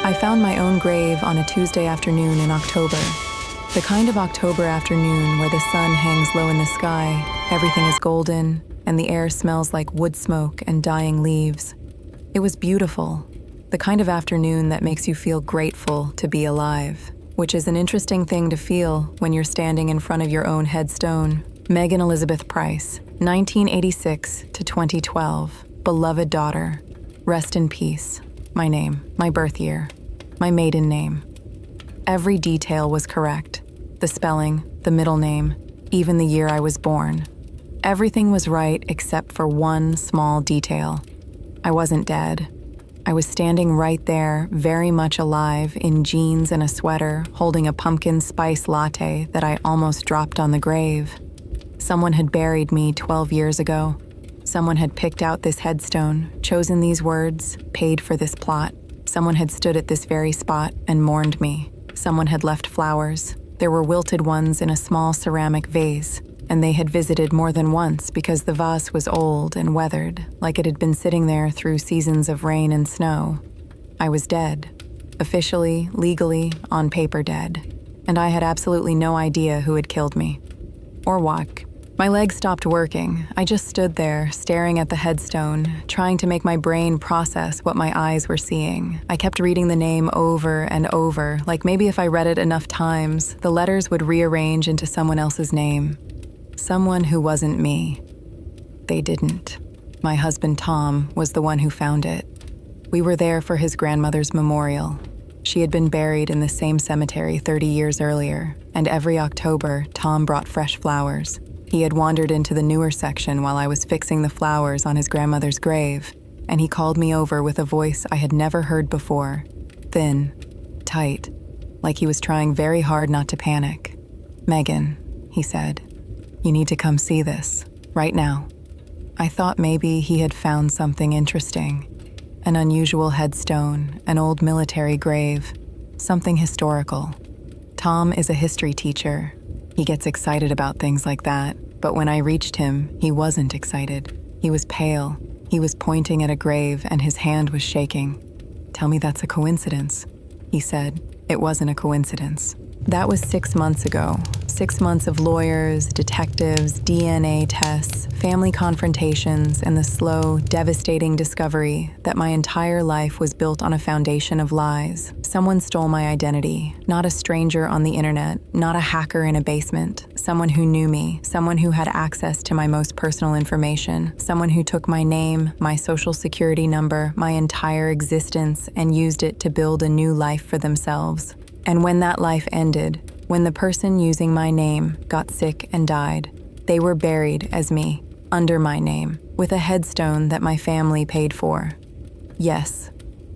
I found my own grave on a Tuesday afternoon in October. The kind of October afternoon where the sun hangs low in the sky, everything is golden, and the air smells like wood smoke and dying leaves. It was beautiful, the kind of afternoon that makes you feel grateful to be alive, which is an interesting thing to feel when you're standing in front of your own headstone. Megan Elizabeth Price, 1986 to 2012, beloved daughter. Rest in peace. My name, my birth year, my maiden name. Every detail was correct. The spelling, the middle name, even the year I was born. Everything was right except for one small detail. I wasn't dead. I was standing right there, very much alive, in jeans and a sweater, holding a pumpkin spice latte that I almost dropped on the grave. Someone had buried me 12 years ago. Someone had picked out this headstone, chosen these words, paid for this plot. Someone had stood at this very spot and mourned me. Someone had left flowers. There were wilted ones in a small ceramic vase, and they had visited more than once because the vase was old and weathered, like it had been sitting there through seasons of rain and snow. I was dead. Officially, legally, on paper dead. And I had absolutely no idea who had killed me. Or what. My legs stopped working. I just stood there, staring at the headstone, trying to make my brain process what my eyes were seeing. I kept reading the name over and over, like maybe if I read it enough times, the letters would rearrange into someone else's name. Someone who wasn't me. They didn't. My husband, Tom, was the one who found it. We were there for his grandmother's memorial. She had been buried in the same cemetery 30 years earlier, and every October, Tom brought fresh flowers. He had wandered into the newer section while I was fixing the flowers on his grandmother's grave, and he called me over with a voice I had never heard before. Thin, tight, like he was trying very hard not to panic. "Megan," he said, "you need to come see this, right now." I thought maybe he had found something interesting. An unusual headstone, an old military grave, something historical. Tom is a history teacher. He gets excited about things like that, but when I reached him, he wasn't excited. He was pale. He was pointing at a grave and his hand was shaking. "Tell me that's a coincidence," he said. It wasn't a coincidence. That was 6 months ago. 6 months of lawyers, detectives, DNA tests, family confrontations, and the slow, devastating discovery that my entire life was built on a foundation of lies. Someone stole my identity, not a stranger on the internet, not a hacker in a basement, someone who knew me, someone who had access to my most personal information, someone who took my name, my social security number, my entire existence, and used it to build a new life for themselves. And when that life ended, when the person using my name got sick and died, they were buried as me, under my name, with a headstone that my family paid for. Yes,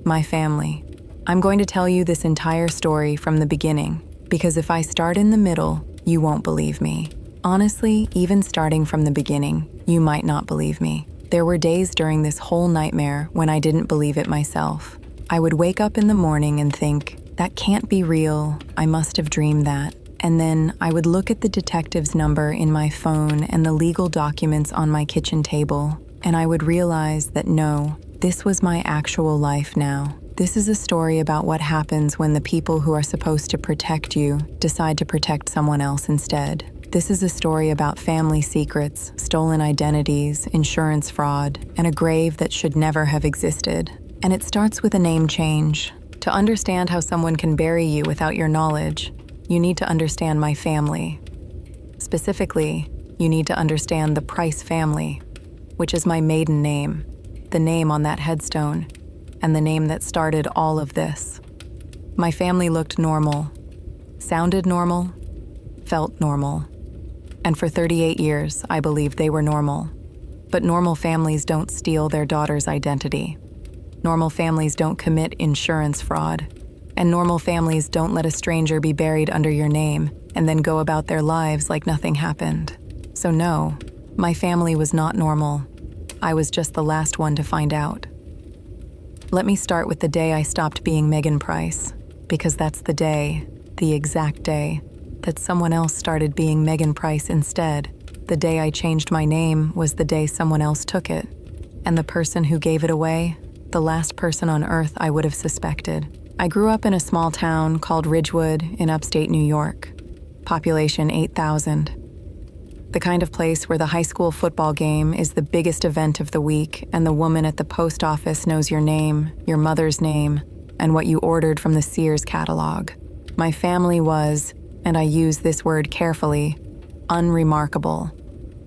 my family. I'm going to tell you this entire story from the beginning, because if I start in the middle, you won't believe me. Honestly, even starting from the beginning, you might not believe me. There were days during this whole nightmare when I didn't believe it myself. I would wake up in the morning and think, that can't be real, I must have dreamed that. And then I would look at the detective's number in my phone and the legal documents on my kitchen table, and I would realize that no, this was my actual life now. This is a story about what happens when the people who are supposed to protect you decide to protect someone else instead. This is a story about family secrets, stolen identities, insurance fraud, and a grave that should never have existed. And it starts with a name change. To understand how someone can bury you without your knowledge, you need to understand my family. Specifically, you need to understand the Price family, which is my maiden name, the name on that headstone, and the name that started all of this. My family looked normal, sounded normal, felt normal. And for 38 years, I believed they were normal. But normal families don't steal their daughter's identity. Normal families don't commit insurance fraud. And normal families don't let a stranger be buried under your name and then go about their lives like nothing happened. So no, my family was not normal. I was just the last one to find out. Let me start with the day I stopped being Megan Price, because that's the day, the exact day, that someone else started being Megan Price instead. The day I changed my name was the day someone else took it. And the person who gave it away, the last person on earth I would have suspected, I grew up in a small town called Ridgewood in upstate New York, population 8,000. The kind of place where the high school football game is the biggest event of the week and the woman at the post office knows your name, your mother's name, and what you ordered from the Sears catalog. My family was, and I use this word carefully, unremarkable.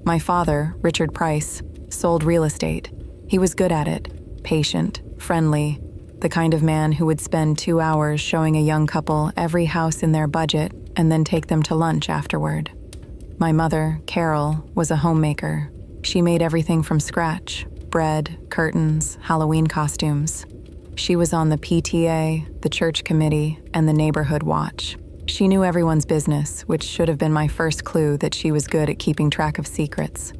My father, Richard Price, sold real estate. He was good at it, patient, friendly, the kind of man who would spend 2 hours showing a young couple every house in their budget and then take them to lunch afterward. My mother, Carol, was a homemaker. She made everything from scratch: bread, curtains, Halloween costumes. She was on the PTA, the church committee, and the neighborhood watch. She knew everyone's business, which should have been my first clue that she was good at keeping track of secrets.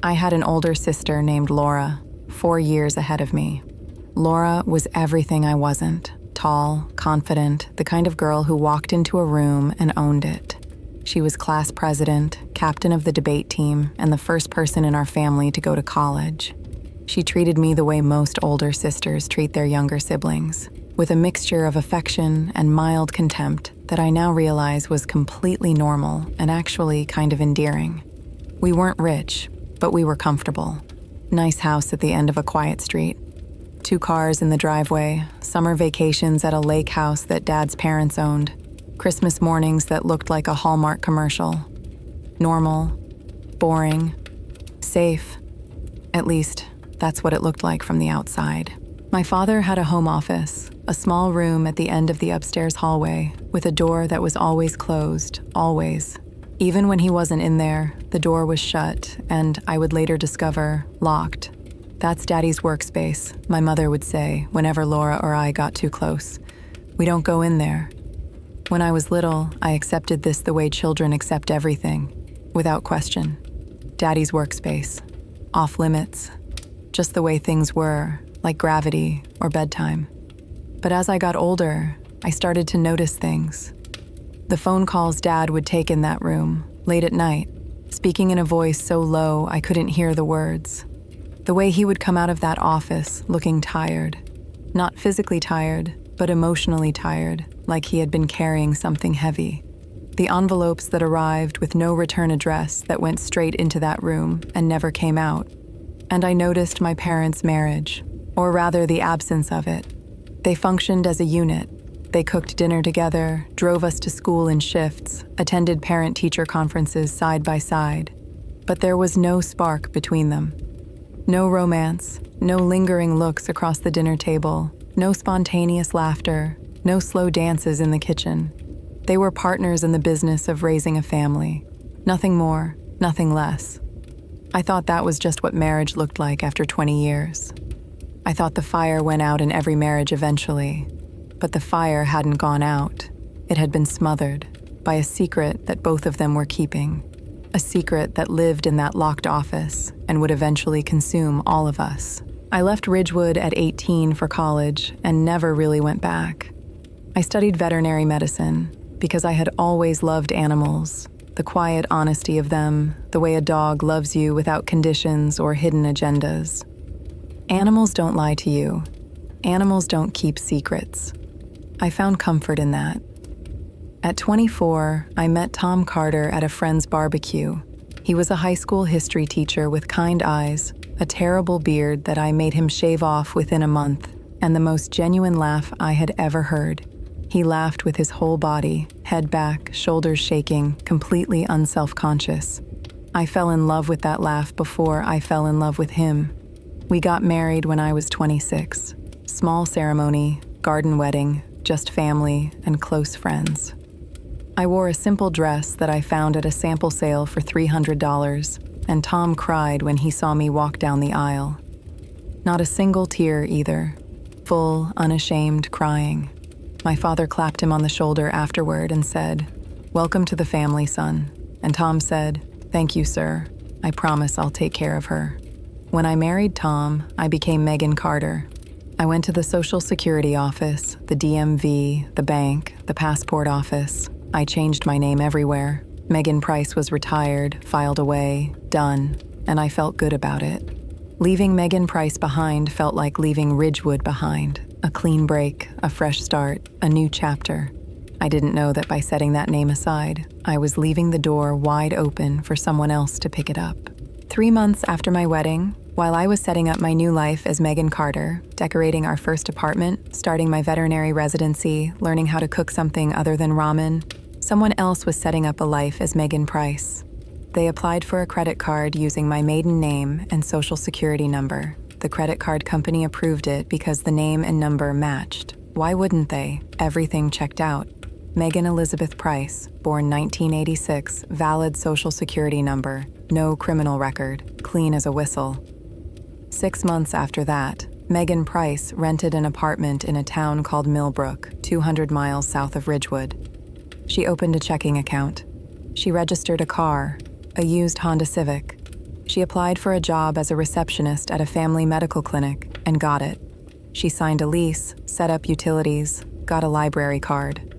I had an older sister named Laura, 4 years ahead of me. Laura was everything I wasn't: tall, confident, the kind of girl who walked into a room and owned it. She was class president, captain of the debate team, and the first person in our family to go to college. She treated me the way most older sisters treat their younger siblings, with a mixture of affection and mild contempt that I now realize was completely normal and actually kind of endearing. We weren't rich, but we were comfortable. Nice house at the end of a quiet street. 2 cars in the driveway, summer vacations at a lake house that Dad's parents owned, Christmas mornings that looked like a Hallmark commercial. Normal, boring, safe. At least, that's what it looked like from the outside. My father had a home office, a small room at the end of the upstairs hallway, with a door that was always closed, always. Even when he wasn't in there, the door was shut and, I would later discover, locked. "That's Daddy's workspace," my mother would say whenever Laura or I got too close. "We don't go in there." When I was little, I accepted this the way children accept everything, without question. Daddy's workspace. Off limits. Just the way things were, like gravity or bedtime. But as I got older, I started to notice things. The phone calls Dad would take in that room, late at night, speaking in a voice so low I couldn't hear the words. The way he would come out of that office looking tired. Not physically tired, but emotionally tired, like he had been carrying something heavy. The envelopes that arrived with no return address that went straight into that room and never came out. And I noticed my parents' marriage, or rather the absence of it. They functioned as a unit. They cooked dinner together, drove us to school in shifts, attended parent-teacher conferences side by side. But there was no spark between them. No romance, no lingering looks across the dinner table, no spontaneous laughter, no slow dances in the kitchen. They were partners in the business of raising a family. Nothing more, nothing less. I thought that was just what marriage looked like after 20 years. I thought the fire went out in every marriage eventually, but the fire hadn't gone out. It had been smothered by a secret that both of them were keeping, a secret that lived in that locked office and would eventually consume all of us. I left Ridgewood at 18 for college and never really went back. I studied veterinary medicine because I had always loved animals, the quiet honesty of them, the way a dog loves you without conditions or hidden agendas. Animals don't lie to you. Animals don't keep secrets. I found comfort in that. At 24, I met Tom Carter at a friend's barbecue. He was a high school history teacher with kind eyes, a terrible beard that I made him shave off within a month, and the most genuine laugh I had ever heard. He laughed with his whole body, head back, shoulders shaking, completely unself-conscious. I fell in love with that laugh before I fell in love with him. We got married when I was 26. Small ceremony, garden wedding, just family and close friends. I wore a simple dress that I found at a sample sale for $300, and Tom cried when he saw me walk down the aisle. Not a single tear either. Full, unashamed crying. My father clapped him on the shoulder afterward and said, "Welcome to the family, son." And Tom said, "Thank you, sir. I promise I'll take care of her." When I married Tom, I became Megan Carter. I went to the Social Security office, the DMV, the bank, the passport office. I changed my name everywhere. Megan Price was retired, filed away, done, and I felt good about it. Leaving Megan Price behind felt like leaving Ridgewood behind. A clean break, a fresh start, a new chapter. I didn't know that by setting that name aside, I was leaving the door wide open for someone else to pick it up. 3 months after my wedding, while I was setting up my new life as Megan Carter, decorating our first apartment, starting my veterinary residency, learning how to cook something other than ramen, someone else was setting up a life as Megan Price. They applied for a credit card using my maiden name and social security number. The credit card company approved it because the name and number matched. Why wouldn't they? Everything checked out. Megan Elizabeth Price, born 1986, valid social security number, no criminal record, clean as a whistle. 6 months after that, Megan Price rented an apartment in a town called Millbrook, 200 miles south of Ridgewood. She opened a checking account. She registered a car, a used Honda Civic. She applied for a job as a receptionist at a family medical clinic and got it. She signed a lease, set up utilities, got a library card.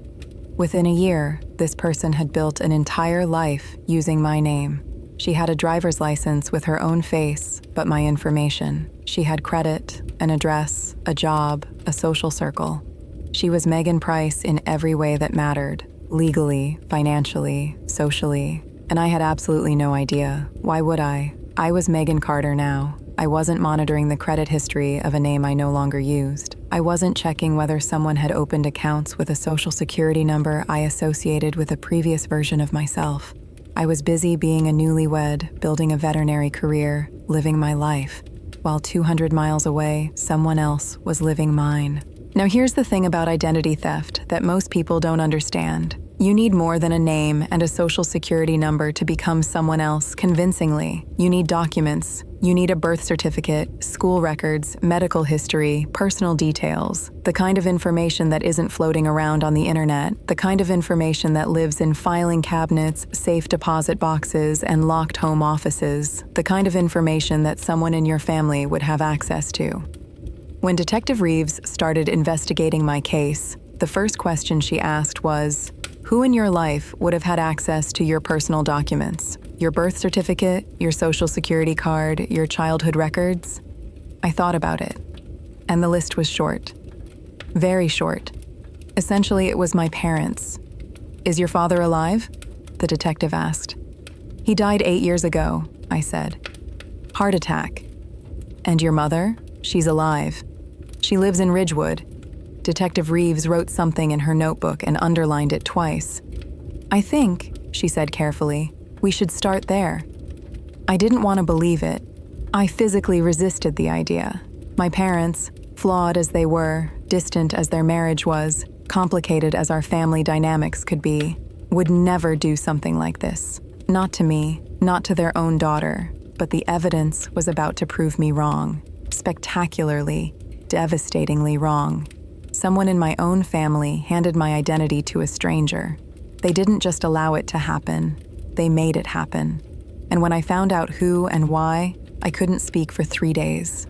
Within a year, this person had built an entire life using my name. She had a driver's license with her own face, but my information. She had credit, an address, a job, a social circle. She was Megan Price in every way that mattered, legally, financially, socially, and I had absolutely no idea. Why would I? I was Megan Carter now. I wasn't monitoring the credit history of a name I no longer used. I wasn't checking whether someone had opened accounts with a social security number I associated with a previous version of myself. I was busy being a newlywed, building a veterinary career, living my life, while 200 miles away, someone else was living mine. Now here's the thing about identity theft that most people don't understand. You need more than a name and a social security number to become someone else convincingly. You need documents. You need a birth certificate, school records, medical history, personal details, the kind of information that isn't floating around on the internet, the kind of information that lives in filing cabinets, safe deposit boxes, and locked home offices, the kind of information that someone in your family would have access to. When Detective Reeves started investigating my case, the first question she asked was, who in your life would have had access to your personal documents? Your birth certificate, your social security card, your childhood records? I thought about it, and the list was short. Very short. Essentially, it was my parents. Is your father alive? The detective asked. He died 8 years ago, I said. Heart attack. And your mother? She's alive. She lives in Ridgewood. Detective Reeves wrote something in her notebook and underlined it twice. I think, she said carefully, we should start there. I didn't want to believe it. I physically resisted the idea. My parents, flawed as they were, distant as their marriage was, complicated as our family dynamics could be, would never do something like this. Not to me, not to their own daughter, but the evidence was about to prove me wrong. Spectacularly, devastatingly wrong. Someone in my own family handed my identity to a stranger. They didn't just allow it to happen, they made it happen. And when I found out who and why, I couldn't speak for 3 days.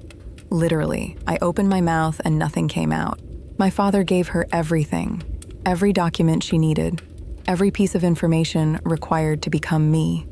Literally, I opened my mouth and nothing came out. My father gave her everything, every document she needed, every piece of information required to become me.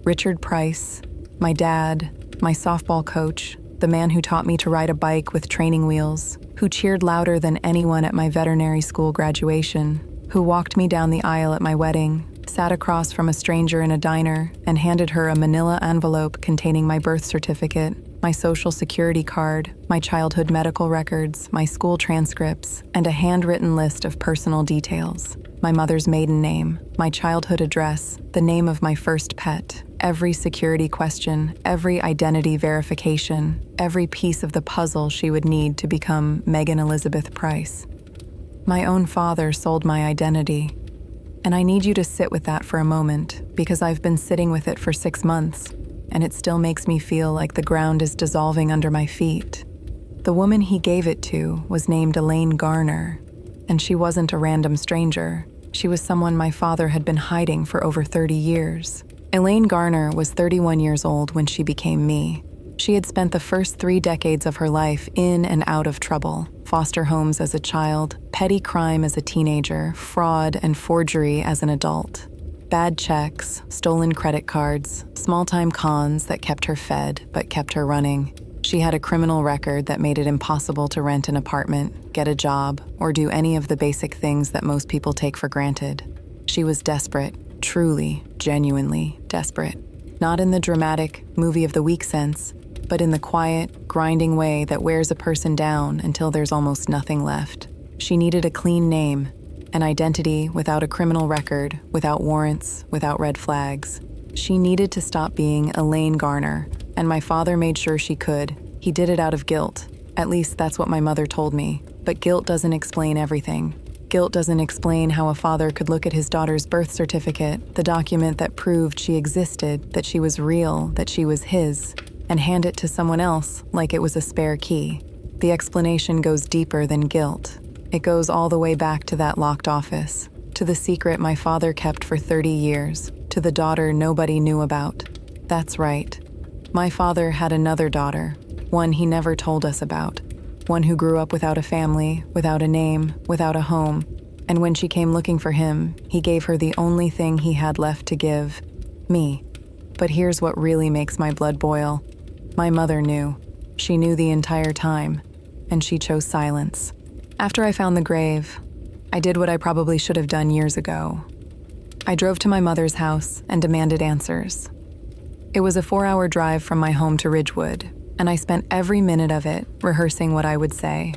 Richard Price, my dad, my softball coach, the man who taught me to ride a bike with training wheels, who cheered louder than anyone at my veterinary school graduation, who walked me down the aisle at my wedding, sat across from a stranger in a diner, and handed her a manila envelope containing my birth certificate, my social security card, my childhood medical records, my school transcripts, and a handwritten list of personal details. My mother's maiden name, my childhood address, the name of my first pet, every security question, every identity verification, every piece of the puzzle she would need to become Megan Elizabeth Price. My own father sold my identity, and I need you to sit with that for a moment because I've been sitting with it for 6 months, and it still makes me feel like the ground is dissolving under my feet. The woman he gave it to was named Elaine Garner, and she wasn't a random stranger. She was someone my father had been hiding for over 30 years. Elaine Garner was 31 years old when she became me. She had spent the first 3 decades of her life in and out of trouble, foster homes as a child, petty crime as a teenager, fraud and forgery as an adult. Bad checks, stolen credit cards, small-time cons that kept her fed but kept her running. She had a criminal record that made it impossible to rent an apartment, get a job, or do any of the basic things that most people take for granted. She was desperate, truly, genuinely desperate. Not in the dramatic, movie of the week sense, but in the quiet, grinding way that wears a person down until there's almost nothing left. She needed a clean name, an identity without a criminal record, without warrants, without red flags. She needed to stop being Elaine Garner, and my father made sure she could. He did it out of guilt. At least that's what my mother told me. But guilt doesn't explain everything. Guilt doesn't explain how a father could look at his daughter's birth certificate, the document that proved she existed, that she was real, that she was his, and hand it to someone else like it was a spare key. The explanation goes deeper than guilt. It goes all the way back to that locked office, to the secret my father kept for 30 years, to the daughter nobody knew about. That's right. My father had another daughter, one he never told us about, one who grew up without a family, without a name, without a home, and when she came looking for him, he gave her the only thing he had left to give, me. But here's what really makes my blood boil. My mother knew. She knew the entire time, and she chose silence. After I found the grave, I did what I probably should have done years ago. I drove to my mother's house and demanded answers. It was a 4-hour drive from my home to Ridgewood, and I spent every minute of it rehearsing what I would say.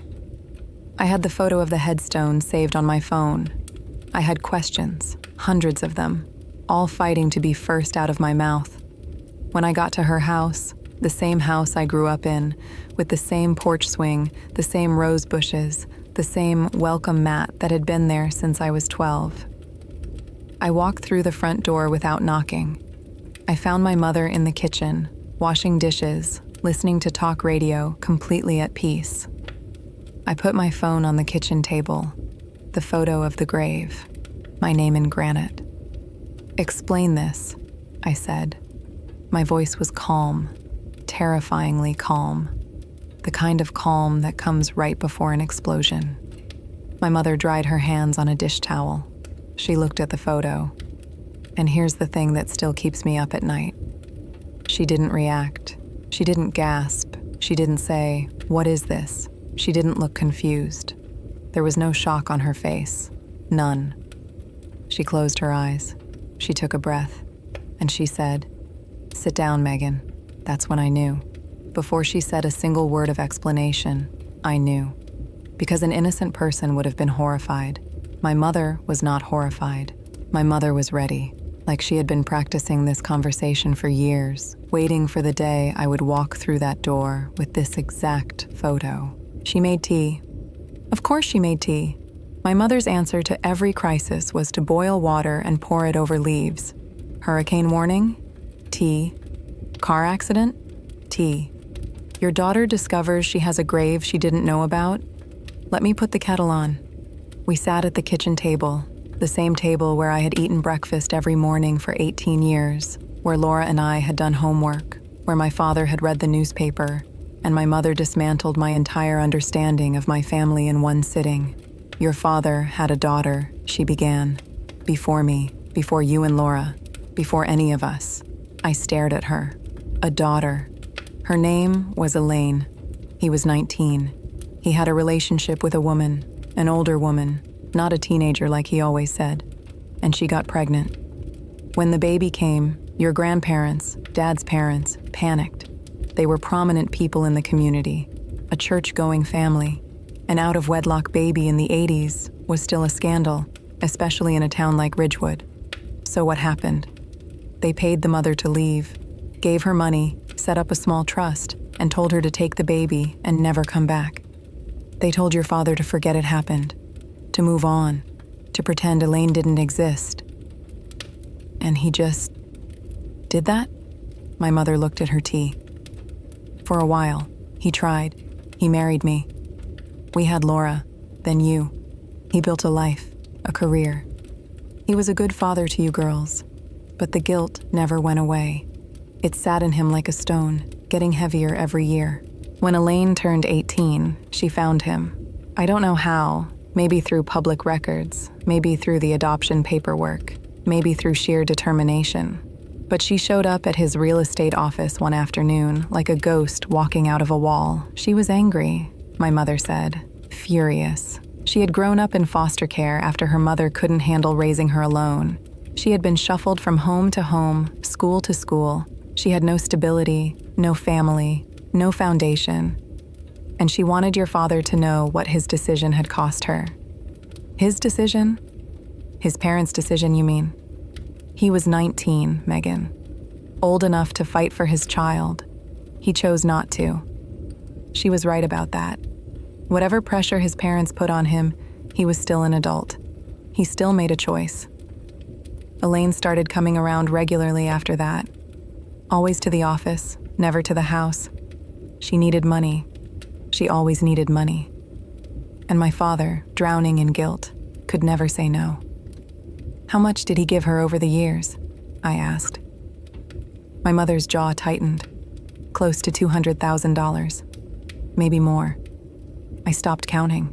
I had the photo of the headstone saved on my phone. I had questions, hundreds of them, all fighting to be first out of my mouth. When I got to her house, the same house I grew up in, with the same porch swing, the same rose bushes, the same welcome mat that had been there since I was 12. I walked through the front door without knocking. I found my mother in the kitchen, washing dishes, listening to talk radio, completely at peace. I put my phone on the kitchen table, the photo of the grave, my name in granite. "Explain this," I said. My voice was calm, terrifyingly calm, the kind of calm that comes right before an explosion. My mother dried her hands on a dish towel. She looked at the photo. And here's the thing that still keeps me up at night. She didn't react. She didn't gasp. She didn't say, "What is this?" She didn't look confused. There was no shock on her face. None. She closed her eyes. She took a breath. And she said, "Sit down, Megan." That's when I knew. Before she said a single word of explanation, I knew. Because an innocent person would have been horrified. My mother was not horrified. My mother was ready, like she had been practicing this conversation for years, waiting for the day I would walk through that door with this exact photo. She made tea. Of course she made tea. My mother's answer to every crisis was to boil water and pour it over leaves. Hurricane warning? Tea. Car accident? Tea. Your daughter discovers she has a grave she didn't know about? Let me put the kettle on. We sat at the kitchen table, the same table where I had eaten breakfast every morning for 18 years, where Laura and I had done homework, where my father had read the newspaper, and my mother dismantled my entire understanding of my family in one sitting. Your father had a daughter, she began. Before me, before you and Laura, before any of us. I stared at her. A daughter. Her name was Elaine. He was 19. He had a relationship with a woman, an older woman, not a teenager like he always said, and she got pregnant. When the baby came, your grandparents, Dad's parents, panicked. They were prominent people in the community, a church-going family. An out-of-wedlock baby in the 80s was still a scandal, especially in a town like Ridgewood. So what happened? They paid the mother to leave, gave her money, set up a small trust, and told her to take the baby and never come back. They told your father to forget it happened, to move on, to pretend Elaine didn't exist. And he just did that? My mother looked at her tea. For a while, he tried. He married me. We had Laura, then you. He built a life, a career. He was a good father to you girls, but the guilt never went away. It sat in him like a stone, getting heavier every year. When Elaine turned 18, she found him. I don't know how, maybe through public records, maybe through the adoption paperwork, maybe through sheer determination. But she showed up at his real estate office one afternoon like a ghost walking out of a wall. She was angry, my mother said, furious. She had grown up in foster care after her mother couldn't handle raising her alone. She had been shuffled from home to home, school to school. She had no stability, no family, no foundation. And she wanted your father to know what his decision had cost her. His decision? His parents' decision, you mean? He was 19, Megan. Old enough to fight for his child. He chose not to. She was right about that. Whatever pressure his parents put on him, he was still an adult. He still made a choice. Elaine started coming around regularly after that. Always to the office, never to the house. She needed money. She always needed money. And my father, drowning in guilt, could never say no. How much did he give her over the years? I asked. My mother's jaw tightened. Close to $200,000. Maybe more. I stopped counting.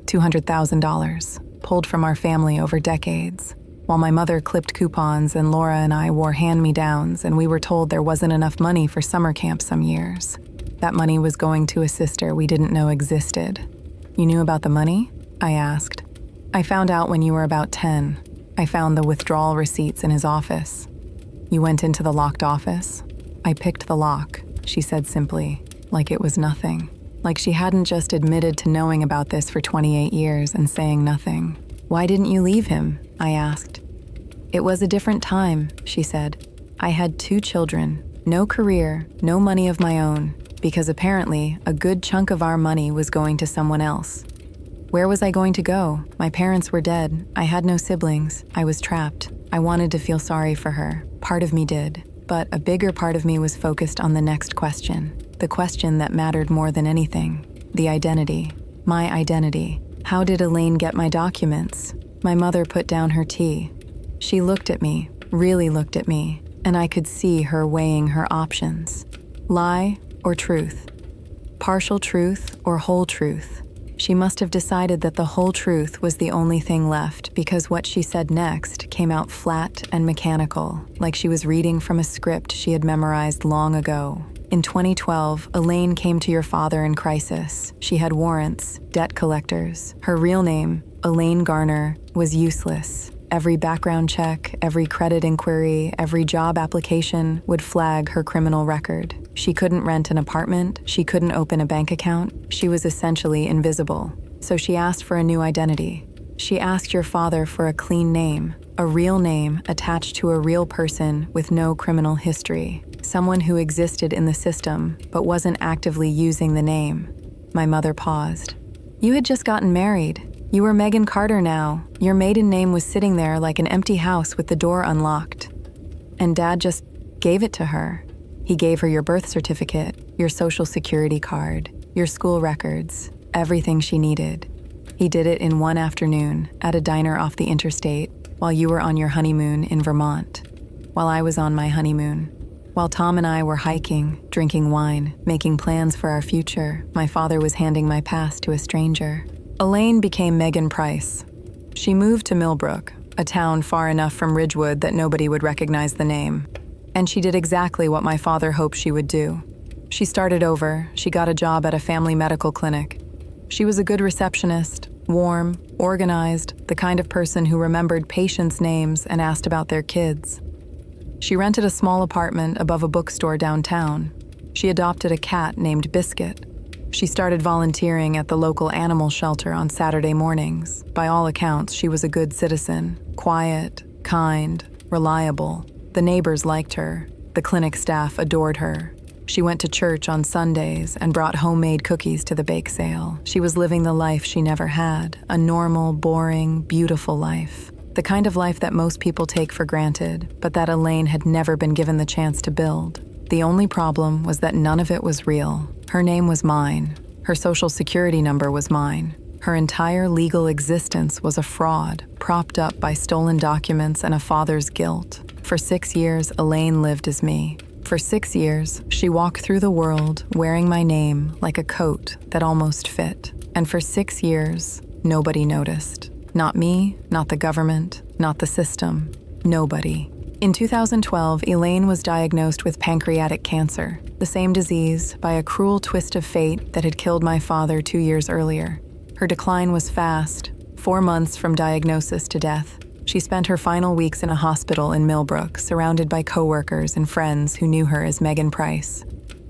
$200,000, pulled from our family over decades, while my mother clipped coupons and Laura and I wore hand-me-downs and we were told there wasn't enough money for summer camp some years. That money was going to a sister we didn't know existed. You knew about the money? I asked. I found out when you were about 10. I found the withdrawal receipts in his office. You went into the locked office? I picked the lock, she said simply, like it was nothing. Like she hadn't just admitted to knowing about this for 28 years and saying nothing. Why didn't you leave him? I asked. It was a different time, she said. I had 2 children, no career, no money of my own, because apparently a good chunk of our money was going to someone else. Where was I going to go? My parents were dead. I had no siblings. I was trapped. I wanted to feel sorry for her. Part of me did. But a bigger part of me was focused on the next question. The question that mattered more than anything. The identity. My identity. How did Elaine get my documents? My mother put down her tea. She looked at me, really looked at me, and I could see her weighing her options. Lie or truth? Partial truth or whole truth? She must have decided that the whole truth was the only thing left because what she said next came out flat and mechanical, like she was reading from a script she had memorized long ago. In 2012, Elaine came to your father in crisis. She had warrants, debt collectors. Her real name, Elaine Garner, was useless. Every background check, every credit inquiry, every job application would flag her criminal record. She couldn't rent an apartment, she couldn't open a bank account, she was essentially invisible. So she asked for a new identity. She asked your father for a clean name, a real name attached to a real person with no criminal history, someone who existed in the system but wasn't actively using the name. My mother paused. You had just gotten married. You were Megan Carter now. Your maiden name was sitting there like an empty house with the door unlocked. And Dad just gave it to her. He gave her your birth certificate, your social security card, your school records, everything she needed. He did it in one afternoon at a diner off the interstate while you were on your honeymoon in Vermont, while I was on my honeymoon. While Tom and I were hiking, drinking wine, making plans for our future, my father was handing my past to a stranger. Elaine became Megan Price. She moved to Millbrook, a town far enough from Ridgewood that nobody would recognize the name. And she did exactly what my father hoped she would do. She started over. She got a job at a family medical clinic. She was a good receptionist, warm, organized, the kind of person who remembered patients' names and asked about their kids. She rented a small apartment above a bookstore downtown. She adopted a cat named Biscuit. She started volunteering at the local animal shelter on Saturday mornings. By all accounts, she was a good citizen, quiet, kind, reliable. The neighbors liked her. The clinic staff adored her. She went to church on Sundays and brought homemade cookies to the bake sale. She was living the life she never had, a normal, boring, beautiful life. The kind of life that most people take for granted, but that Elaine had never been given the chance to build. The only problem was that none of it was real. Her name was mine. Her social security number was mine. Her entire legal existence was a fraud, propped up by stolen documents and a father's guilt. For 6 years, Elaine lived as me. For 6 years, she walked through the world wearing my name like a coat that almost fit. And for 6 years, nobody noticed. Not me, not the government, not the system. Nobody. In 2012, Elaine was diagnosed with pancreatic cancer, the same disease, by a cruel twist of fate that had killed my father 2 years earlier. Her decline was fast, 4 months from diagnosis to death. She spent her final weeks in a hospital in Millbrook, surrounded by coworkers and friends who knew her as Megan Price.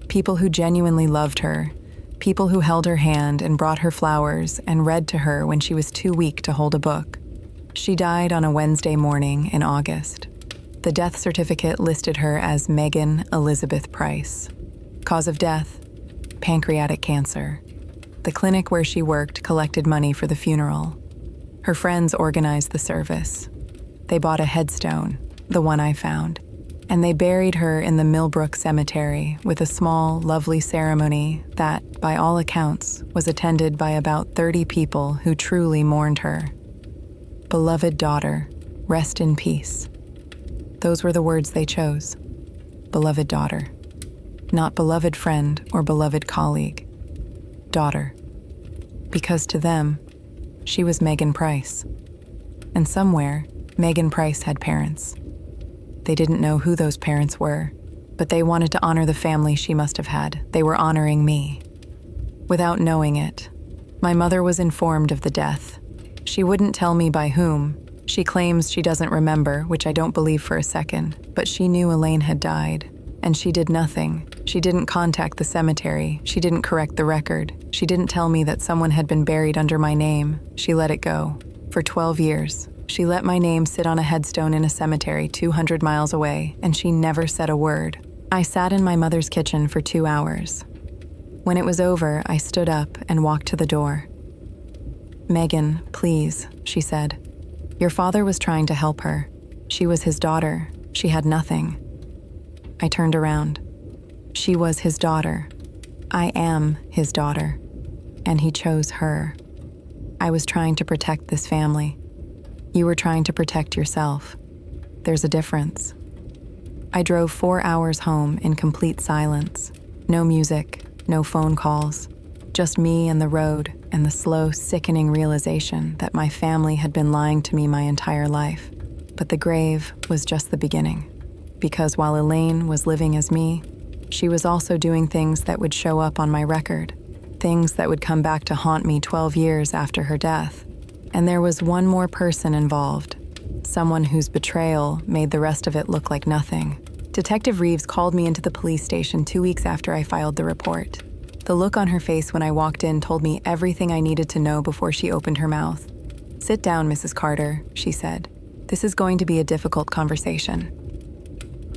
People who genuinely loved her, people who held her hand and brought her flowers and read to her when she was too weak to hold a book. She died on a Wednesday morning in August. The death certificate listed her as Megan Elizabeth Price. Cause of death: pancreatic cancer. The clinic where she worked collected money for the funeral. Her friends organized the service. They bought a headstone, the one I found, and they buried her in the Millbrook Cemetery with a small, lovely ceremony that, by all accounts, was attended by about 30 people who truly mourned her. Beloved daughter, rest in peace. Those were the words they chose. Beloved daughter. Not beloved friend or beloved colleague. Daughter. Because to them, she was Megan Price. And somewhere, Megan Price had parents. They didn't know who those parents were, but they wanted to honor the family she must have had. They were honoring me. Without knowing it, my mother was informed of the death. She wouldn't tell me by whom. She claims she doesn't remember, which I don't believe for a second, but she knew Elaine had died, and she did nothing. She didn't contact the cemetery. She didn't correct the record. She didn't tell me that someone had been buried under my name. She let it go. For 12 years, she let my name sit on a headstone in a cemetery 200 miles away, and she never said a word. I sat in my mother's kitchen for 2 hours. When it was over, I stood up and walked to the door. "Megan, please," she said. "Your father was trying to help her. She was his daughter. She had nothing." I turned around. She was his daughter. I am his daughter. And he chose her. I was trying to protect this family. You were trying to protect yourself. There's a difference. I drove 4 hours home in complete silence. No music, no phone calls. Just me and the road and the slow, sickening realization that my family had been lying to me my entire life. But the grave was just the beginning. Because while Elaine was living as me, she was also doing things that would show up on my record, things that would come back to haunt me 12 years after her death. And there was one more person involved, someone whose betrayal made the rest of it look like nothing. Detective Reeves called me into the police station 2 weeks after I filed the report. The look on her face when I walked in told me everything I needed to know before she opened her mouth. "Sit down, Mrs. Carter," she said. "This is going to be a difficult conversation."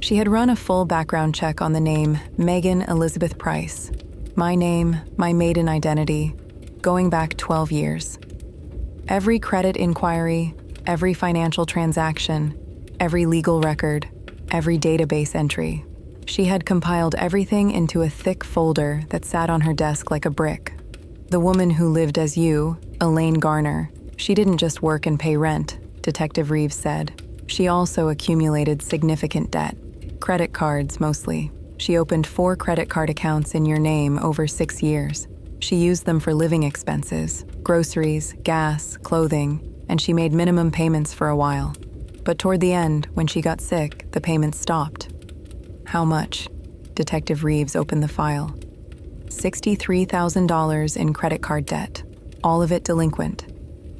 She had run a full background check on the name Megan Elizabeth Price. My name, my maiden identity, going back 12 years. Every credit inquiry, every financial transaction, every legal record, every database entry. She had compiled everything into a thick folder that sat on her desk like a brick. The woman who lived as you, Elaine Garner, she didn't just work and pay rent, Detective Reeves said. She also accumulated significant debt. Credit cards, mostly. She opened 4 credit card accounts in your name over 6 years. She used them for living expenses, groceries, gas, clothing, and she made minimum payments for a while. But toward the end, when she got sick, the payments stopped. How much? Detective Reeves opened the file. $63,000 in credit card debt. All of it delinquent.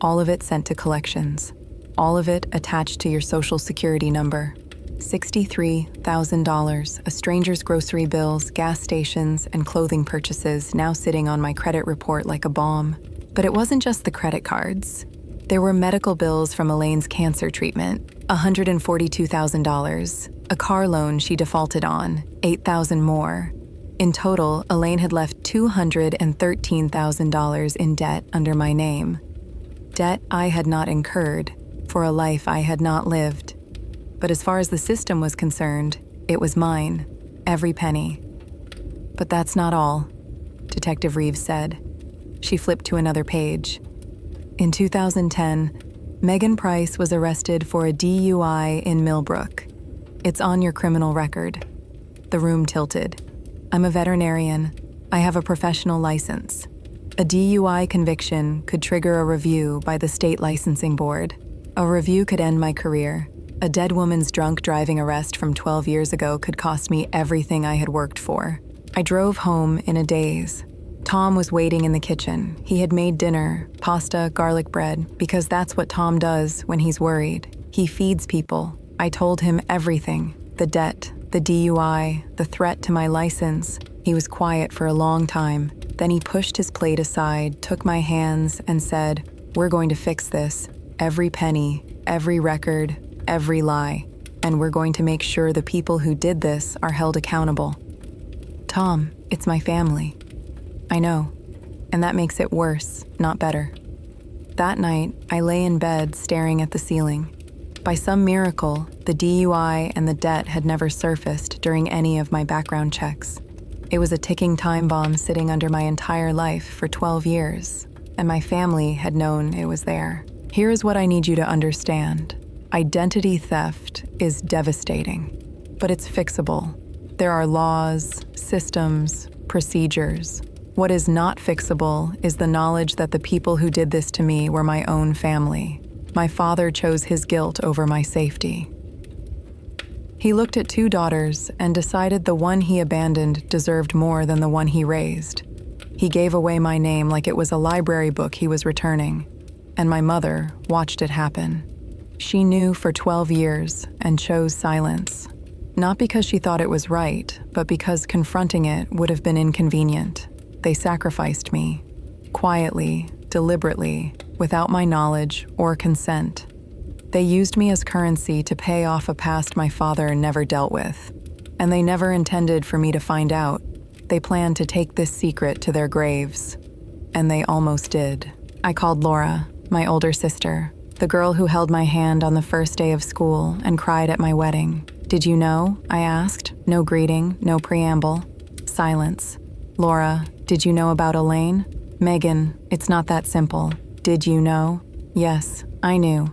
All of it sent to collections. All of it attached to your social security number. $63,000, a stranger's grocery bills, gas stations, and clothing purchases now sitting on my credit report like a bomb. But it wasn't just the credit cards. There were medical bills from Elaine's cancer treatment, $142,000, a car loan she defaulted on, $8,000 more. In total, Elaine had left $213,000 in debt under my name. Debt I had not incurred, for a life I had not lived. But as far as the system was concerned, it was mine, every penny. But that's not all, Detective Reeves said. She flipped to another page. In 2010, Megan Price was arrested for a DUI in Millbrook. It's on your criminal record. The room tilted. I'm a veterinarian. I have a professional license. A DUI conviction could trigger a review by the state licensing board. A review could end my career. A dead woman's drunk driving arrest from 12 years ago could cost me everything I had worked for. I drove home in a daze. Tom was waiting in the kitchen. He had made dinner, pasta, garlic bread, because that's what Tom does when he's worried. He feeds people. I told him everything: the debt, the DUI, the threat to my license. He was quiet for a long time. Then he pushed his plate aside, took my hands, and said, "We're going to fix this. Every penny, every record, every lie. And we're going to make sure the people who did this are held accountable." Tom, it's my family. I know. And that makes it worse, not better. That night, I lay in bed staring at the ceiling. By some miracle, the DUI and the debt had never surfaced during any of my background checks. It was a ticking time bomb sitting under my entire life for 12 years, and my family had known it was there. Here is what I need you to understand. Identity theft is devastating, but it's fixable. There are laws, systems, procedures. What is not fixable is the knowledge that the people who did this to me were my own family. My father chose his guilt over my safety. He looked at 2 daughters and decided the one he abandoned deserved more than the one he raised. He gave away my name like it was a library book he was returning, and my mother watched it happen. She knew for 12 years and chose silence, not because she thought it was right, but because confronting it would have been inconvenient. They sacrificed me, quietly, deliberately, without my knowledge or consent. They used me as currency to pay off a past my father never dealt with, and they never intended for me to find out. They planned to take this secret to their graves, and they almost did. I called Laura, my older sister, the girl who held my hand on the first day of school and cried at my wedding. "Did you know?" I asked. No greeting, no preamble. Silence. "Laura, did you know about Elaine?" "Megan, it's not that simple. Did you know?" "Yes, I knew."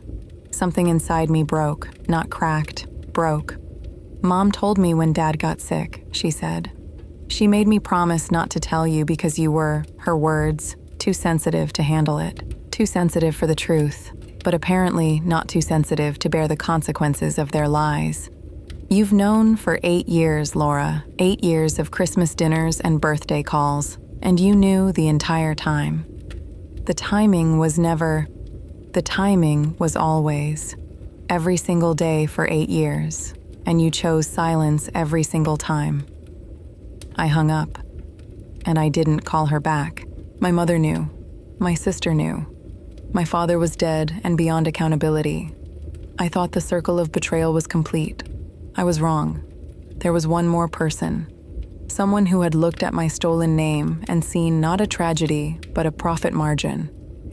Something inside me broke, not cracked, broke. "Mom told me when Dad got sick," she said. "She made me promise not to tell you because you were," her words, "too sensitive to handle it. Too sensitive for the truth, but apparently not too sensitive to bear the consequences of their lies. You've known for 8 years, Laura, 8 years of Christmas dinners and birthday calls, and you knew the entire time. The timing was always. Every single day for 8 years, and you chose silence every single time." I hung up, and I didn't call her back. My mother knew. My sister knew. My father was dead and beyond accountability. I thought the circle of betrayal was complete. I was wrong. There was one more person. Someone who had looked at my stolen name and seen not a tragedy, but a profit margin.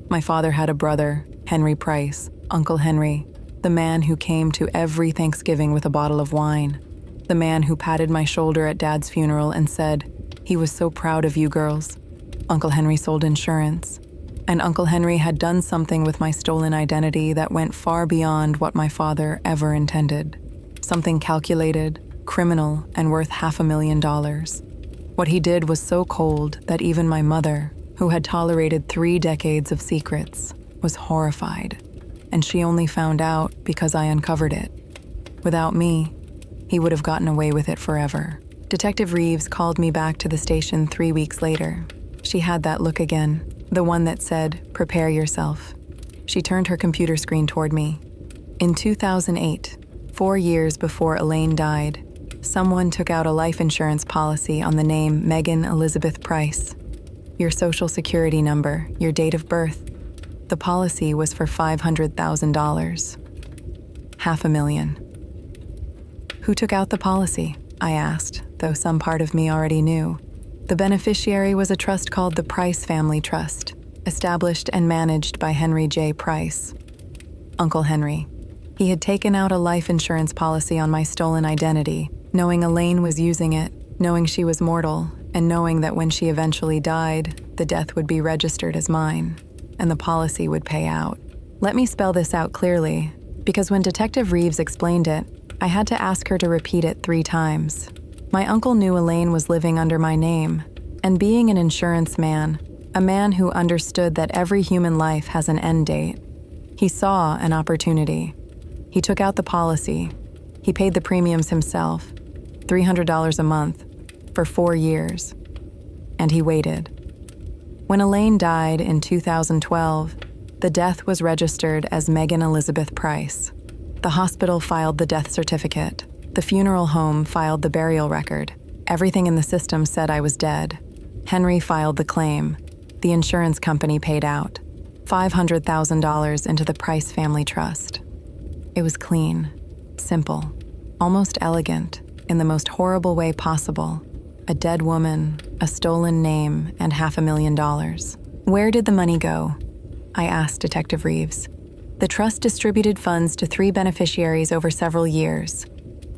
My father had a brother, Henry Price, Uncle Henry, the man who came to every Thanksgiving with a bottle of wine, the man who patted my shoulder at Dad's funeral and said, "He was so proud of you girls." Uncle Henry sold insurance, and Uncle Henry had done something with my stolen identity that went far beyond what my father ever intended. Something calculated, criminal, and worth $500,000. What he did was so cold that even my mother, who had tolerated 3 decades of secrets, was horrified, and she only found out because I uncovered it. Without me, he would have gotten away with it forever. Detective Reeves called me back to the station 3 weeks later. She had that look again, the one that said, "Prepare yourself." She turned her computer screen toward me. In 2008, 4 years before Elaine died, someone took out a life insurance policy on the name Megan Elizabeth Price. Your social security number, your date of birth. The policy was for $500,000. $500,000. Who took out the policy? I asked, though some part of me already knew. The beneficiary was a trust called the Price Family Trust, established and managed by Henry J. Price. Uncle Henry. He had taken out a life insurance policy on my stolen identity, knowing Elaine was using it, knowing she was mortal, and knowing that when she eventually died, the death would be registered as mine, and the policy would pay out. Let me spell this out clearly, because when Detective Reeves explained it, I had to ask her to repeat it 3 times. My uncle knew Elaine was living under my name, and being an insurance man, a man who understood that every human life has an end date, he saw an opportunity. He took out the policy. He paid the premiums himself, $300 a month, for 4 years. And he waited. When Elaine died in 2012, the death was registered as Megan Elizabeth Price. The hospital filed the death certificate. The funeral home filed the burial record. Everything in the system said I was dead. Henry filed the claim. The insurance company paid out $500,000 into the Price Family Trust. It was clean, simple, almost elegant, in the most horrible way possible. A dead woman, a stolen name, and $500,000. Where did the money go? I asked Detective Reeves. The trust distributed funds to 3 beneficiaries over several years.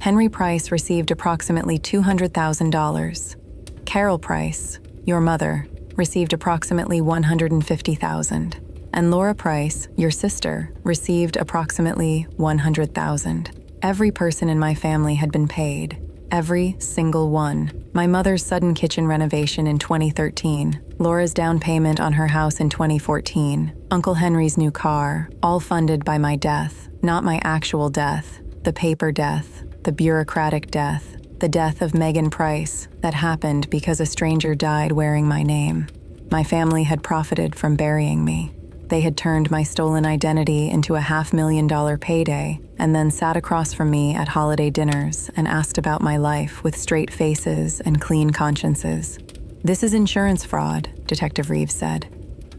Henry Price received approximately $200,000. Carol Price, your mother, received approximately $150,000. And Laura Price, your sister, received approximately $100,000. Every person in my family had been paid. Every single one. My mother's sudden kitchen renovation in 2013, Laura's down payment on her house in 2014, Uncle Henry's new car, all funded by my death, not my actual death, the paper death, the bureaucratic death, the death of Megan Price that happened because a stranger died wearing my name. My family had profited from burying me. They had turned my stolen identity into a $500,000 payday and then sat across from me at holiday dinners and asked about my life with straight faces and clean consciences. This is insurance fraud, Detective Reeves said.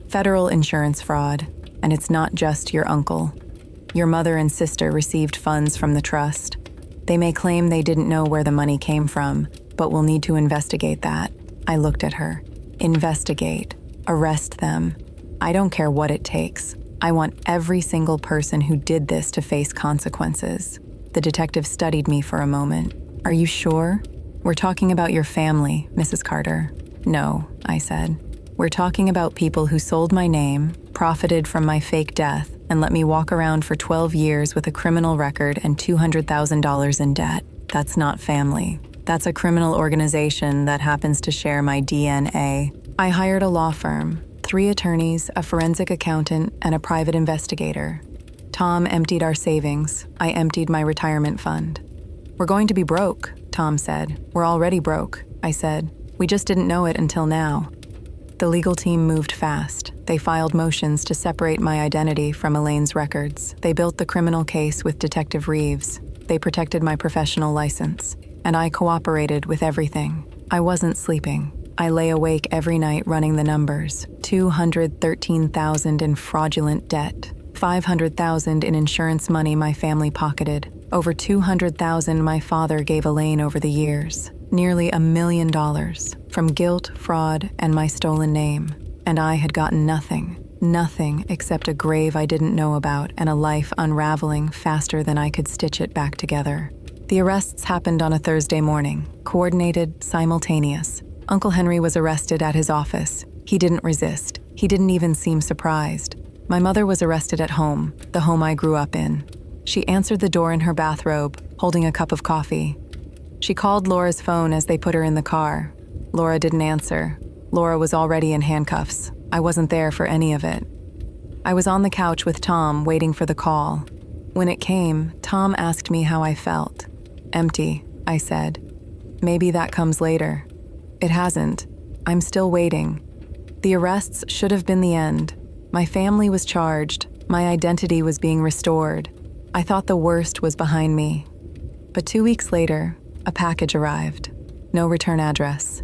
Federal insurance fraud, and it's not just your uncle. Your mother and sister received funds from the trust. They may claim they didn't know where the money came from, but we'll need to investigate that. I looked at her. Investigate. Arrest them. I don't care what it takes. I want every single person who did this to face consequences. The detective studied me for a moment. Are you sure? We're talking about your family, Mrs. Carter. No, I said. We're talking about people who sold my name, profited from my fake death, and let me walk around for 12 years with a criminal record and $200,000 in debt. That's not family. That's a criminal organization that happens to share my DNA. I hired a law firm. 3 attorneys, a forensic accountant, and a private investigator. Tom emptied our savings. I emptied my retirement fund. We're going to be broke, Tom said. We're already broke, I said. We just didn't know it until now. The legal team moved fast. They filed motions to separate my identity from Elaine's records. They built the criminal case with Detective Reeves. They protected my professional license. And I cooperated with everything. I wasn't sleeping. I lay awake every night running the numbers. $213,000 in fraudulent debt, $500,000 in insurance money my family pocketed, over $200,000 my father gave Elaine over the years, nearly $1 million from guilt, fraud, and my stolen name. And I had gotten nothing except a grave I didn't know about and a life unraveling faster than I could stitch it back together. The arrests happened on a Thursday morning, coordinated, simultaneous. Uncle Henry was arrested at his office. He didn't resist. He didn't even seem surprised. My mother was arrested at home, the home I grew up in. She answered the door in her bathrobe, holding a cup of coffee. She called Laura's phone as they put her in the car. Laura didn't answer. Laura was already in handcuffs. I wasn't there for any of it. I was on the couch with Tom, waiting for the call. When it came, Tom asked me how I felt. Empty, I said. Maybe that comes later. It hasn't. I'm still waiting. The arrests should have been the end. My family was charged. My identity was being restored. I thought the worst was behind me. But 2 weeks later, a package arrived. No return address.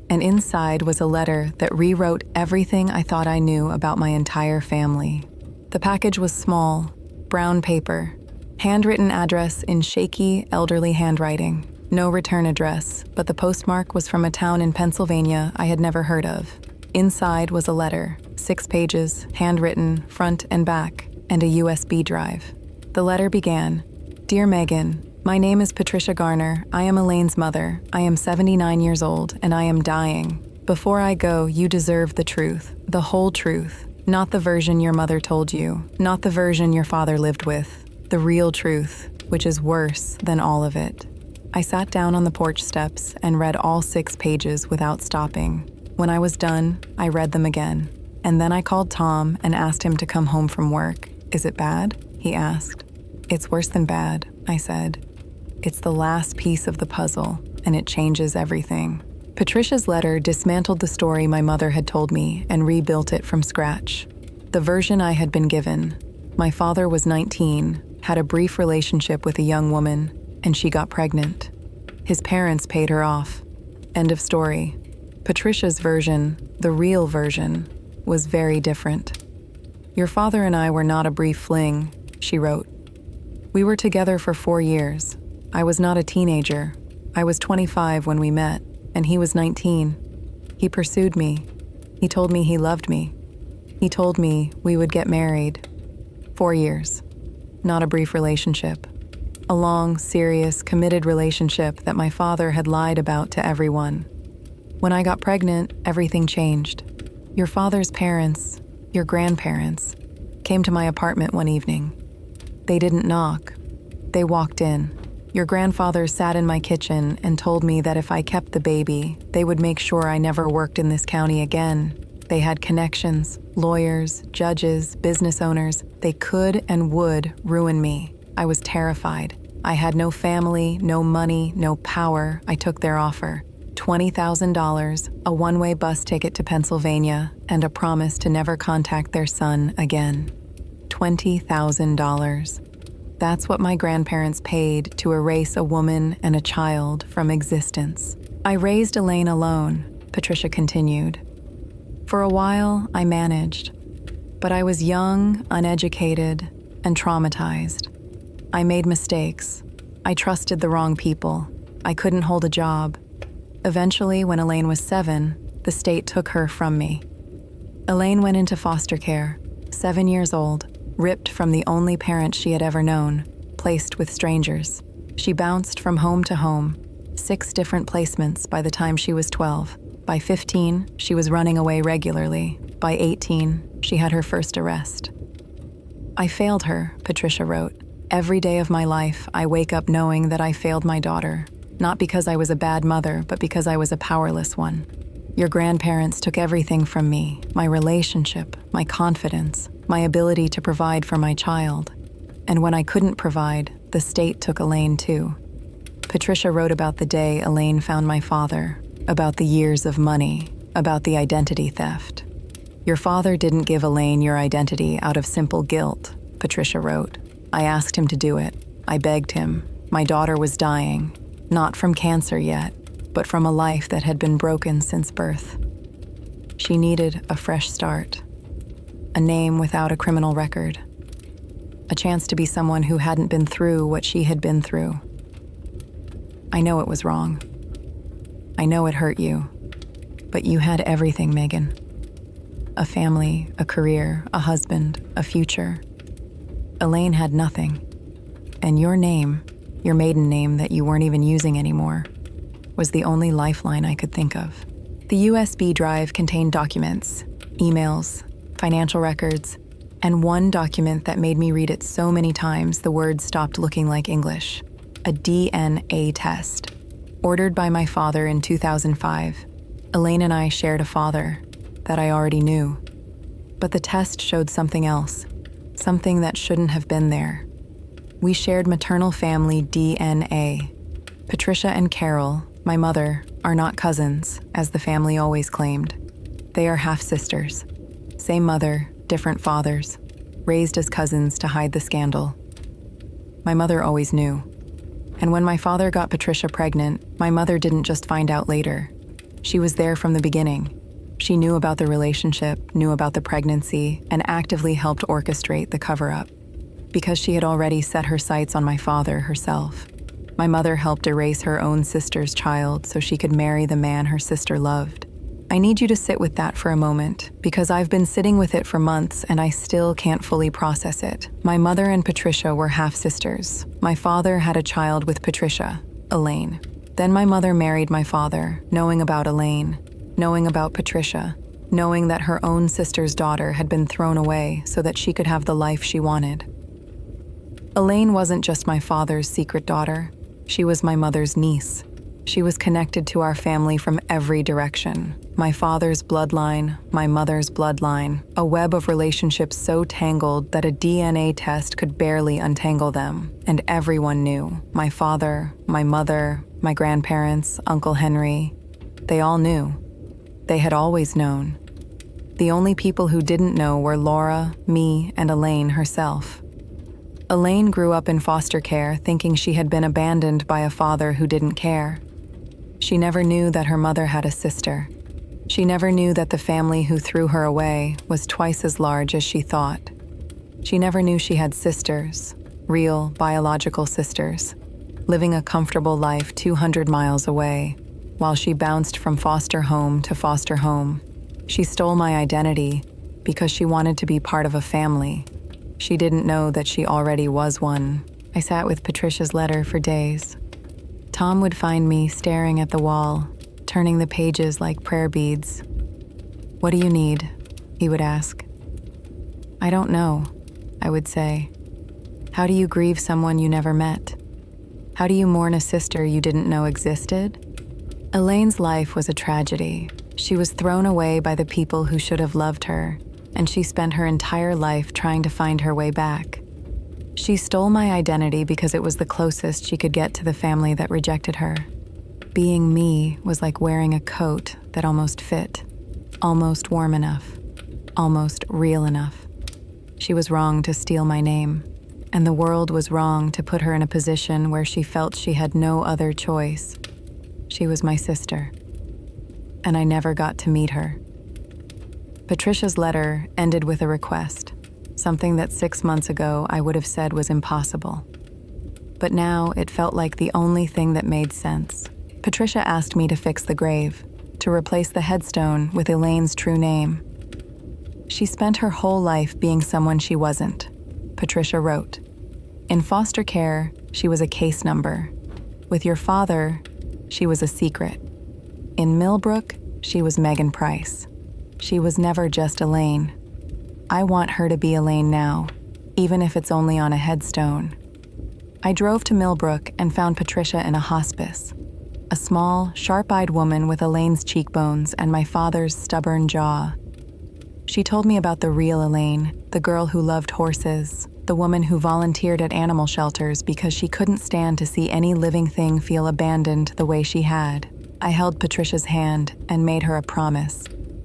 And inside was a letter that rewrote everything I thought I knew about my entire family. The package was small, brown paper, handwritten address in shaky, elderly handwriting. No return address, but the postmark was from a town in Pennsylvania I had never heard of. Inside was a letter, 6 pages, handwritten, front and back, and a USB drive. The letter began, "Dear Megan, my name is Patricia Garner. I am Elaine's mother. I am 79 years old, and I am dying. Before I go, you deserve the truth, the whole truth, not the version your mother told you, not the version your father lived with, the real truth, which is worse than all of it." I sat down on the porch steps and read all 6 pages without stopping. When I was done, I read them again. And then I called Tom and asked him to come home from work. "Is it bad?" he asked. It's worse than bad, I said. It's the last piece of the puzzle, and it changes everything. Patricia's letter dismantled the story my mother had told me and rebuilt it from scratch. The version I had been given: my father was 19, had a brief relationship with a young woman, and she got pregnant. His parents paid her off. End of story. Patricia's version, the real version, was very different. Your father and I were not a brief fling, she wrote. We were together for 4 years. I was not a teenager. I was 25 when we met, and he was 19. He pursued me. He told me he loved me. He told me we would get married. 4 years. Not a brief relationship. A long, serious, committed relationship that my father had lied about to everyone. When I got pregnant, everything changed. Your father's parents, your grandparents, came to my apartment one evening. They didn't knock. They walked in. Your grandfather sat in my kitchen and told me that if I kept the baby, they would make sure I never worked in this county again. They had connections, lawyers, judges, business owners. They could and would ruin me. I was terrified. I had no family, no money, no power. I took their offer. $20,000, a one-way bus ticket to Pennsylvania, and a promise to never contact their son again. $20,000. That's what my grandparents paid to erase a woman and a child from existence. I raised Elaine alone, Patricia continued. For a while, I managed, but I was young, uneducated, and traumatized. I made mistakes. I trusted the wrong people. I couldn't hold a job. Eventually, when Elaine was 7, the state took her from me. Elaine went into foster care, 7 years old, ripped from the only parent she had ever known, placed with strangers. She bounced from home to home, 6 different placements by the time she was 12. By 15, she was running away regularly. By 18, she had her first arrest. I failed her, Patricia wrote. Every day of my life, I wake up knowing that I failed my daughter, not because I was a bad mother, but because I was a powerless one. Your grandparents took everything from me, my relationship, my confidence, my ability to provide for my child. And when I couldn't provide, the state took Elaine too. Patricia wrote about the day Elaine found my father, about the years of money, about the identity theft. Your father didn't give Elaine your identity out of simple guilt, Patricia wrote. I asked him to do it. I begged him. My daughter was dying, not from cancer yet, but from a life that had been broken since birth. She needed a fresh start, a name without a criminal record, a chance to be someone who hadn't been through what she had been through. I know it was wrong. I know it hurt you, but you had everything, Megan. A family, a career, a husband, a future. Elaine had nothing, and your name, your maiden name that you weren't even using anymore, was the only lifeline I could think of. The USB drive contained documents, emails, financial records, and one document that made me read it so many times the words stopped looking like English. A DNA test. Ordered by my father in 2005, Elaine and I shared a father that I already knew. But the test showed something else, something that shouldn't have been there. We shared maternal family DNA. Patricia and Carol, my mother, are not cousins, as the family always claimed. They are half-sisters. Same mother, different fathers, raised as cousins to hide the scandal. My mother always knew. And when my father got Patricia pregnant, my mother didn't just find out later. She was there from the beginning. She knew about the relationship, knew about the pregnancy, and actively helped orchestrate the cover-up. Because she had already set her sights on my father herself. My mother helped erase her own sister's child so she could marry the man her sister loved. I need you to sit with that for a moment, because I've been sitting with it for months and I still can't fully process it. My mother and Patricia were half-sisters. My father had a child with Patricia, Elaine. Then my mother married my father, knowing about Elaine, knowing about Patricia, knowing that her own sister's daughter had been thrown away so that she could have the life she wanted. Elaine wasn't just my father's secret daughter. She was my mother's niece. She was connected to our family from every direction. My father's bloodline, my mother's bloodline, a web of relationships so tangled that a DNA test could barely untangle them. And everyone knew. My father, my mother, my grandparents, Uncle Henry. They all knew. They had always known. The only people who didn't know were Laura, me, and Elaine herself. Elaine grew up in foster care thinking she had been abandoned by a father who didn't care. She never knew that her mother had a sister. She never knew that the family who threw her away was twice as large as she thought. She never knew she had sisters, real biological sisters, living a comfortable life 200 miles away, while she bounced from foster home to foster home. She stole my identity because she wanted to be part of a family. She didn't know that she already was one. I sat with Patricia's letter for days. Tom would find me staring at the wall, turning the pages like prayer beads. "What do you need?" he would ask. "I don't know," I would say. "How do you grieve someone you never met? How do you mourn a sister you didn't know existed?" Elaine's life was a tragedy. She was thrown away by the people who should have loved her, and she spent her entire life trying to find her way back. She stole my identity because it was the closest she could get to the family that rejected her. Being me was like wearing a coat that almost fit, almost warm enough, almost real enough. She was wrong to steal my name, and the world was wrong to put her in a position where she felt she had no other choice. She was my sister, and I never got to meet her. Patricia's letter ended with a request, something that 6 months ago I would have said was impossible. But now it felt like the only thing that made sense. Patricia asked me to fix the grave, to replace the headstone with Elaine's true name. She spent her whole life being someone she wasn't, Patricia wrote. In foster care, she was a case number. With your father, she was a secret. In Millbrook, she was Megan Price. She was never just Elaine. I want her to be Elaine now, even if it's only on a headstone. I drove to Millbrook and found Patricia in a hospice. A small, sharp-eyed woman with Elaine's cheekbones and my father's stubborn jaw. She told me about the real Elaine, the girl who loved horses, the woman who volunteered at animal shelters because she couldn't stand to see any living thing feel abandoned the way she had. I held Patricia's hand and made her a promise.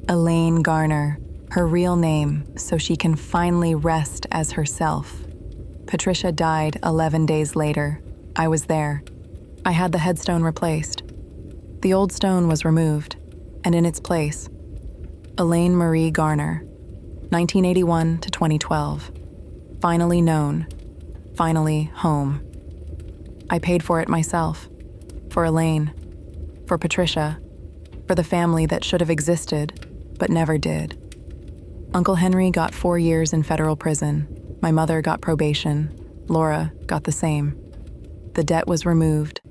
Elaine Garner, her real name, so she can finally rest as herself. Patricia died 11 days later. I was there. I had the headstone replaced. The old stone was removed, and in its place, Elaine Marie Garner, 1981 to 2012. Finally known, finally home. I paid for it myself, for Elaine, for Patricia, for the family that should have existed, but never did. Uncle Henry got 4 years in federal prison. My mother got probation. Laura got the same. The debt was removed.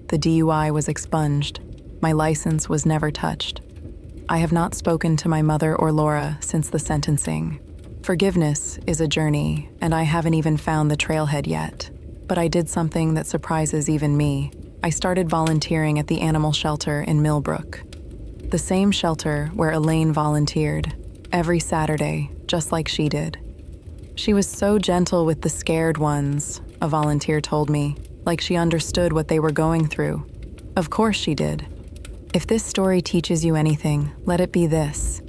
The DUI was expunged. My license was never touched. I have not spoken to my mother or Laura since the sentencing. Forgiveness is a journey, and I haven't even found the trailhead yet. But I did something that surprises even me. I started volunteering at the animal shelter in Millbrook. The same shelter where Elaine volunteered, every Saturday, just like she did. She was so gentle with the scared ones, a volunteer told me, like she understood what they were going through. Of course she did. If this story teaches you anything, let it be this.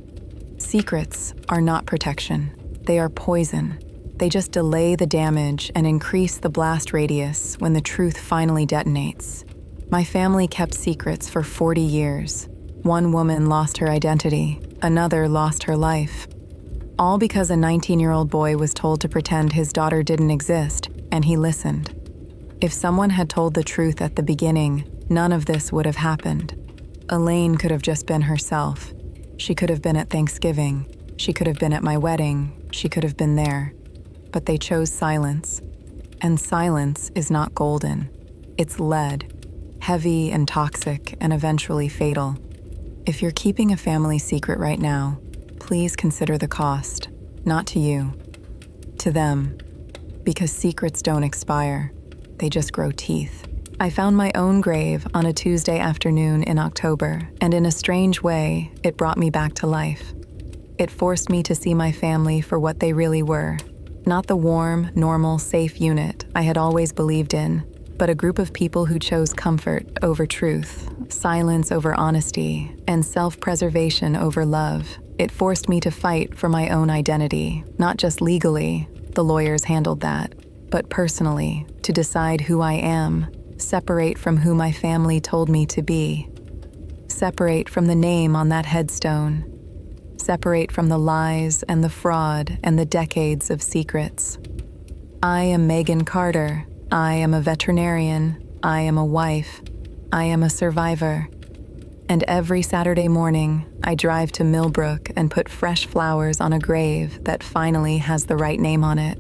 Secrets are not protection. They are poison. They just delay the damage and increase the blast radius when the truth finally detonates. My family kept secrets for 40 years. One woman lost her identity. Another lost her life. All because a 19-year-old boy was told to pretend his daughter didn't exist, and he listened. If someone had told the truth at the beginning, none of this would have happened. Elaine could have just been herself. She could have been at Thanksgiving. She could have been at my wedding. She could have been there. But they chose silence. And silence is not golden. It's lead, heavy and toxic and eventually fatal. If you're keeping a family secret right now, please consider the cost, not to you, to them, because secrets don't expire. They just grow teeth. I found my own grave on a Tuesday afternoon in October, and in a strange way, it brought me back to life. It forced me to see my family for what they really were. Not the warm, normal, safe unit I had always believed in, but a group of people who chose comfort over truth, silence over honesty, and self-preservation over love. It forced me to fight for my own identity, not just legally, the lawyers handled that, but personally, to decide who I am, separate from who my family told me to be, separate from the name on that headstone, separate from the lies and the fraud and the decades of secrets. I am Megan Carter. I am a veterinarian. I am a wife. I am a survivor. And every Saturday morning, I drive to Millbrook and put fresh flowers on a grave that finally has the right name on it.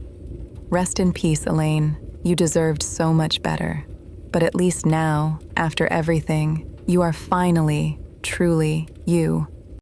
Rest in peace, Elaine. You deserved so much better. But at least now, after everything, you are finally, truly you.